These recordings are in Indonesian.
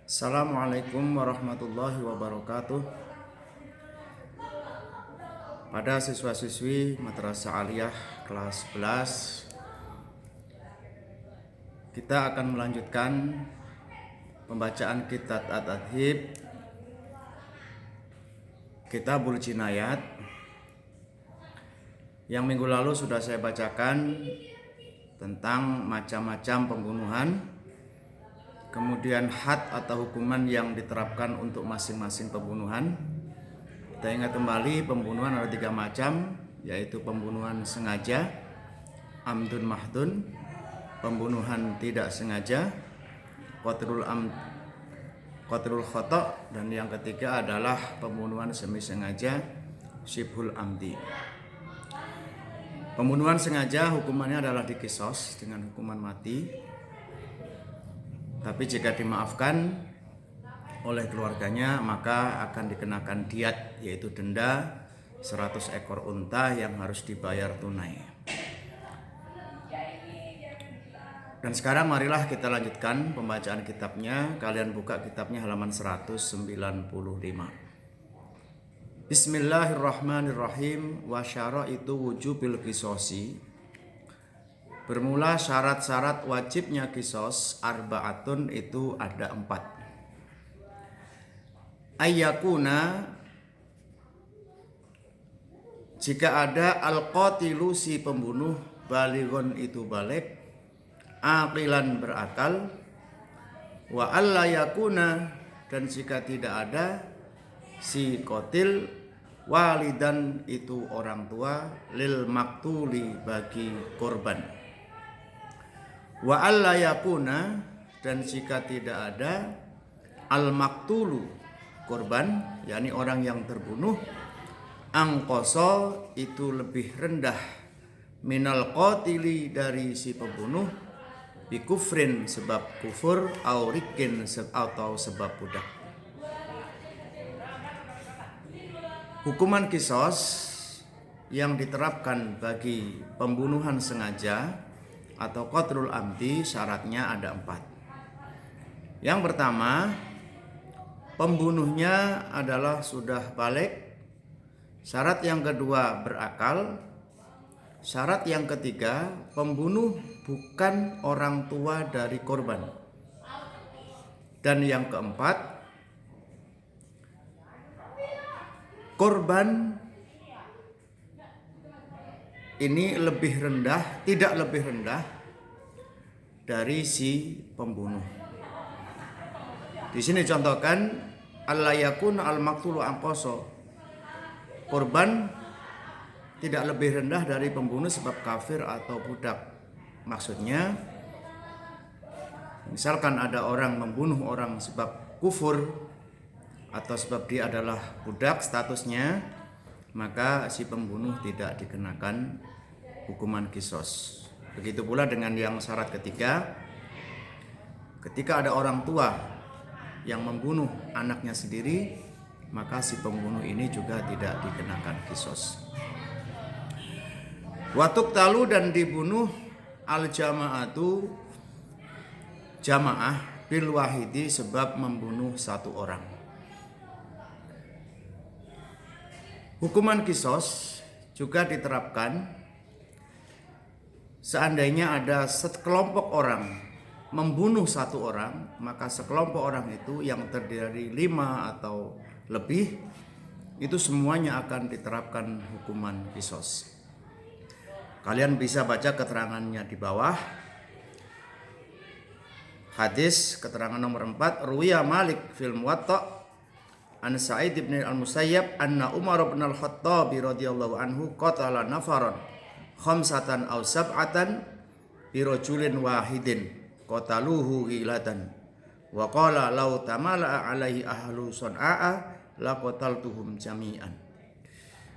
Assalamualaikum warahmatullahi wabarakatuh. Pada siswa-siswi Madrasah Aliyah kelas 11, kita akan melanjutkan pembacaan kitab At-Tadhib, Kitabul Jinayat, yang minggu lalu sudah saya bacakan tentang macam-macam pembunuhan, kemudian had atau hukuman yang diterapkan untuk masing-masing pembunuhan. Kita ingat kembali, pembunuhan ada 3 macam, yaitu pembunuhan sengaja, amdun mahdun, pembunuhan tidak sengaja, qatlul khata', dan yang ketiga adalah pembunuhan semi sengaja, syibhul amdi. Pembunuhan sengaja hukumannya adalah dikisos dengan hukuman mati. Tapi jika dimaafkan oleh keluarganya, maka akan dikenakan diat, yaitu denda 100 ekor unta yang harus dibayar tunai. Dan sekarang marilah kita lanjutkan pembacaan kitabnya. Kalian buka kitabnya halaman 195. Bismillahirrahmanirrahim. Wa syaraitu wujubil qisosi. Bermula syarat-syarat wajibnya kisos arba'atun, itu ada 4. Ayyakuna, jika ada al-qatilu si pembunuh, balighun itu balik, aqilan berakal, wa alla yakuna, dan jika tidak ada si qatil, walidan itu orang tua, lil maktuli bagi korban, wa alla yakuna, dan jika tidak ada al maktulu korban, yakni orang yang terbunuh, angkoso itu lebih rendah, minal qatili dari si pembunuh, bikufrin sebab kufur, aurikin atau sebab budak. Hukuman kisos yang diterapkan bagi pembunuhan sengaja atau qatlul amdi syaratnya ada 4. Yang pertama, pembunuhnya adalah sudah balik. Syarat yang kedua, berakal. Syarat yang ketiga, pembunuh bukan orang tua dari korban. Dan yang keempat, korban ini lebih rendah, tidak lebih rendah dari si pembunuh. Di sini contohkan alla yakun al maktulu angkoso, korban tidak lebih rendah dari pembunuh sebab kafir atau budak. Maksudnya, misalkan ada orang membunuh orang sebab kufur atau sebab dia adalah budak statusnya, maka si pembunuh tidak dikenakan hukuman kisos. Begitu pula dengan yang syarat ketiga, ketika ada orang tua yang membunuh anaknya sendiri, maka si pembunuh ini juga tidak dikenakan kisos. Watuk talu, dan dibunuh al jama'atu jamaah bil wahidi sebab membunuh satu orang. Hukuman kisos juga diterapkan seandainya ada sekelompok orang membunuh satu orang, maka sekelompok orang itu yang terdiri 5 atau lebih, itu semuanya akan diterapkan hukuman kisos. Kalian bisa baca keterangannya di bawah. Hadis keterangan nomor 4, Ruwiya Malik fil Muwatta an Sa'id bin al-Musayyab anna Umar bin al-Khattab radhiyallahu anhu qatala nafaran khamsatan aw sab'atan bi rajulin wahidin qataluhu ghilatan wa qala law tamala alaihi ahlu sun'a la qataltuhum jami'an.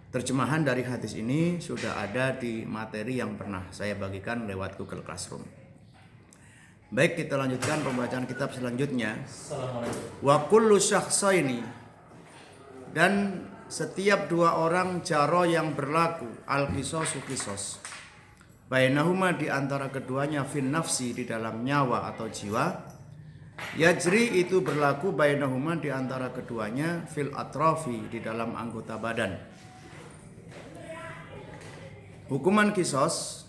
Terjemahan dari hadis ini sudah ada di materi yang pernah saya bagikan lewat Google Classroom. Baik, kita lanjutkan pembacaan kitab selanjutnya. Wa kullu syakhsaini, dan setiap 2 orang jaro yang berlaku al-qisasu qisos bainahuma di antara keduanya fin nafsi di dalam nyawa atau jiwa, Yajri itu berlaku bainahuma di antara keduanya fil atrofi di dalam anggota badan. Hukuman kisos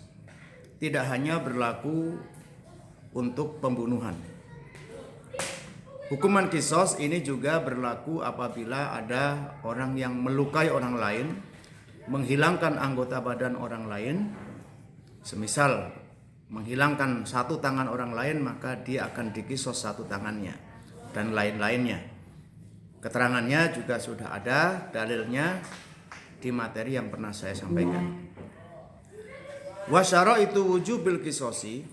tidak hanya berlaku untuk pembunuhan. Hukuman kisos ini juga berlaku apabila ada orang yang melukai orang lain, menghilangkan anggota badan orang lain, semisal menghilangkan satu tangan orang lain, maka dia akan dikisos satu tangannya dan lain-lainnya. Keterangannya juga sudah ada dalilnya di materi yang pernah saya sampaikan. Wasyara itu wujubil kisosi,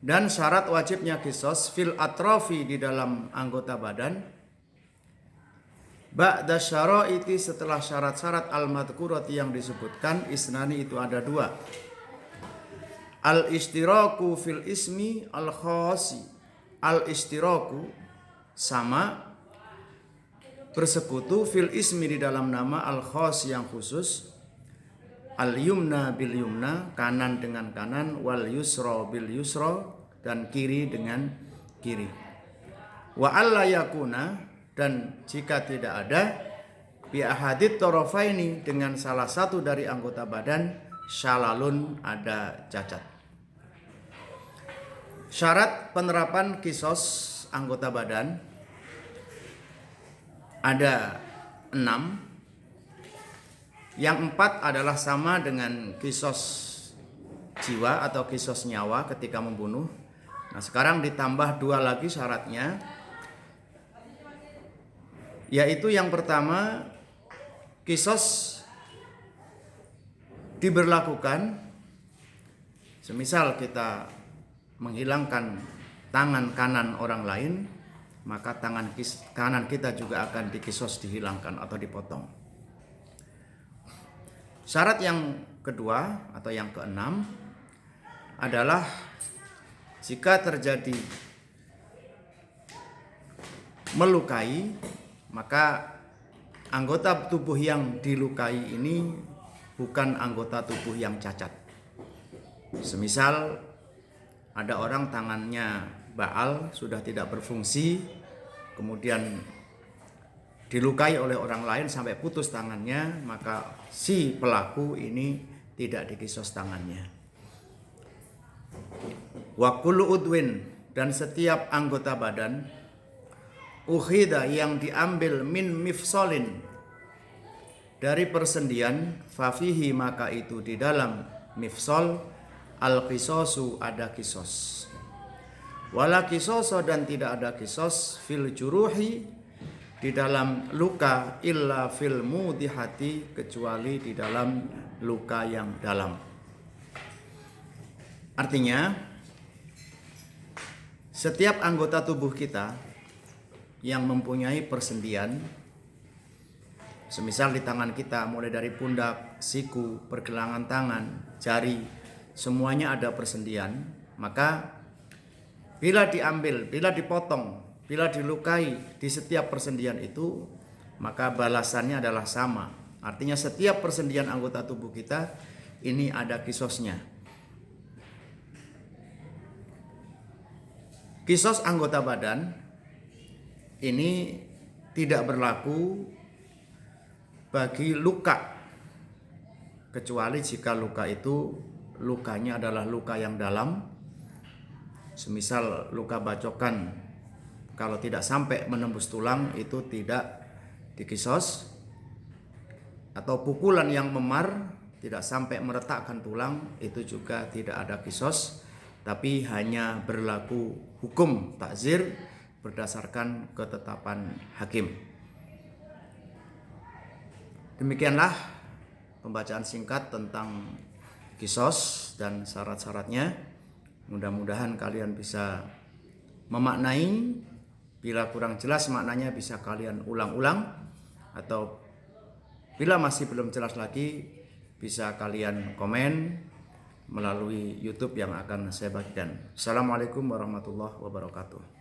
dan syarat wajibnya kisos fil atrofi di dalam anggota badan. Ba'da syara'iti setelah syarat-syarat al-madhkurati yang disebutkan, isnani itu ada dua. Al-istiraku fil ismi al-khasi. Al-istiraku sama bersekutu fil ismi di dalam nama al-khas yang khusus. Al-yumna bil yumna, kanan dengan kanan, wal yusra bil yusra, dan kiri dengan kiri. Wa alla yakuna, dan jika tidak ada bi ahadit tarafaini, dengan salah satu dari anggota badan, syalalun, ada cacat. Syarat penerapan kisos anggota badan ada 6. Yang 4 adalah sama dengan kisos jiwa atau kisos nyawa ketika membunuh. Nah, sekarang ditambah 2 lagi syaratnya, yaitu yang pertama, kisos diberlakukan semisal kita menghilangkan tangan kanan orang lain, maka tangan kanan kita juga akan dikisos dihilangkan atau dipotong. Syarat yang kedua atau yang keenam adalah jika terjadi melukai, maka anggota tubuh yang dilukai ini bukan anggota tubuh yang cacat. Semisal ada orang tangannya baal, sudah tidak berfungsi, kemudian dilukai oleh orang lain sampai putus tangannya, maka si pelaku ini tidak dikisos tangannya. Wa kullu udwin, dan setiap anggota badan, ukhida yang diambil min mifsolin, dari persendian, fafihi maka itu di dalam mifsol, al kisosu ada kisos. Wala kisoso, dan tidak ada kisos fil juruhi di dalam luka, illa fil mudihati, kecuali di dalam luka yang dalam. Artinya setiap anggota tubuh kita yang mempunyai persendian, semisal di tangan kita mulai dari pundak, siku, pergelangan tangan, jari, semuanya ada persendian, maka bila diambil, bila dipotong, bila dilukai di setiap persendian itu, maka balasannya adalah sama. Artinya setiap persendian anggota tubuh kita ini ada kisosnya. Kisos anggota badan ini tidak berlaku bagi luka, kecuali jika luka itu lukanya adalah luka yang dalam. Semisal luka bacokan, kalau tidak sampai menembus tulang itu tidak dikisos, atau pukulan yang memar tidak sampai meretakkan tulang itu juga tidak ada kisos, tapi hanya berlaku hukum takzir berdasarkan ketetapan hakim. Demikianlah pembacaan singkat tentang kisos dan syarat-syaratnya. Mudah-mudahan kalian bisa memaknai. Bila kurang jelas maknanya bisa kalian ulang-ulang, atau bila masih belum jelas lagi bisa kalian komen melalui YouTube yang akan saya bagikan. Assalamualaikum warahmatullahi wabarakatuh.